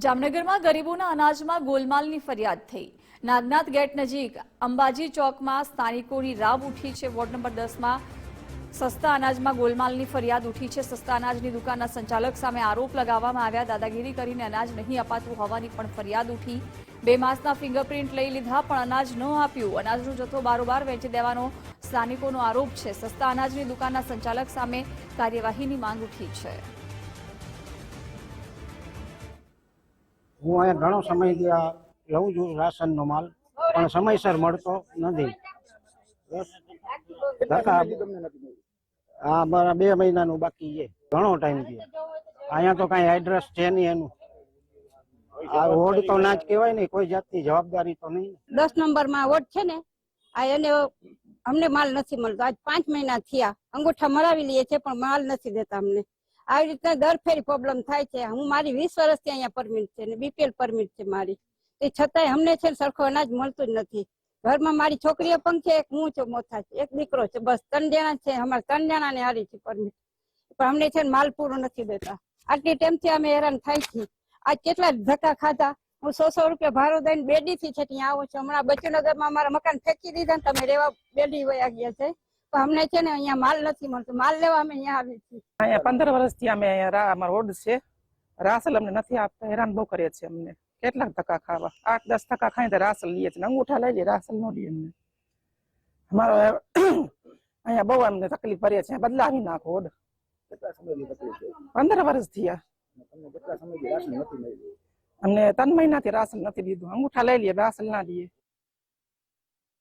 જામનગરમાં ગરીબોના અનાજમાં ગોલમાલની ફરિયાદ થઈ। નાગનાથ ગેટ નજીક અંબાજી ચોકમાં સ્થાનિકોની રાવ ઉઠી છે। વોર્ડ નંબર 10માં સસ્તા અનાજમાં ગોલમાલની ફરિયાદ ઉઠી છે। સસ્તા અનાજની દુકાનના સંચાલક સામે આરોપ લગાવવામાં આવ્યા। દાદાગીરી કરીને અનાજ નહીં અપાતું હોવાની પણ ફરિયાદ ઉઠી। 2 માસના ફિંગરપ્રિન્ટ લઈ લીધા પણ અનાજ ન આપ્યું। અનાજનો જથ્થો બારોબાર વેચી દેવાનો સ્થાનિકોનો આરોપ છે। સસ્તા અનાજની દુકાનના સંચાલક સામે કાર્યવાહીની માંગ ઉઠી છે। હું અહીંયા ઘણો સમય લઉં છું રાશનનો માલ, પણ સમયસર મળતો નથી। હા, મારા 2 મહિનાનું બાકી છે, ઘણો ટાઈમ છે। અહીંયા તો કાંઈ એડ્રેસ છે નહીં એનું। આ વોર્ડ તો ના જ કહેવાય ને, કોઈ જાતની જવાબદારી તો નહીં। 10 નંબરમાં વોર્ડ છે ને, આ એને અમને માલ નથી મળતો। આજ 5 મહિના થયા, અંગૂઠા મરાવી લઈએ છે પણ માલ નથી દેતા અમને। આવી રીતના દર ફેરી પ્રોબ્લેમ થાય છે। હું મારી 20 વર્ષથી અહીંયા પરમિટ છે ને બીપીએલ પરમિટ છે મારી, તે છતાંય અમને છે સરખો અનાજ મળતું જ નથી। ઘરમાં મારી છોકરીઓ પણ છે, એક હું છું, મોથા છે, એક દીકરો છે, બસ 3 જણા છે। અમારે 3 જણાને હારી છે પરમિટ, પણ અમને છે માલ પૂરો નથી દેતા। આટલી ટાઈમથી અમે હેરાન થાય છીએ। આજ કેટલા ધક્કા ખાધા। હું 100 રૂપિયા ભાડું દઈને બેડીથી છે ત્યાં આવું છું। હમણાં બચુનગરમાં અમારા મકાન ફેંકી દીધા ને તમે રેવા બેડી વયા ગયા છે, પણ અમને છે ને અહીંયા માલ નથી મળતો। માલ લેવા અમે અહીંયા આવીએ છીએ। અહીંયા 15 વર્ષથી અમે અહીંયા અમારો રોડ છે, રાસલ અમને નથી આપતા, હેરાન બહુ કરીએ છીએ અમને। કેટલાક ધક્કા ખાવા, 8-10 ધક્કા ખાઈ તો રાસલ લઈએ છીએ, અંગૂઠા લઈ લઈએ, રાસલ ન લઈએ અમને। અમારો અહીંયા બહુ અમને તકલીફ પડીએ છે, બદલાવી નાખો રોડ। 15 વર્ષ થયા અમને 3 મહિનાથી રાસલ નથી દીધું, અંગૂઠા લઈ લઈએ, રાસલ ના દઈએ।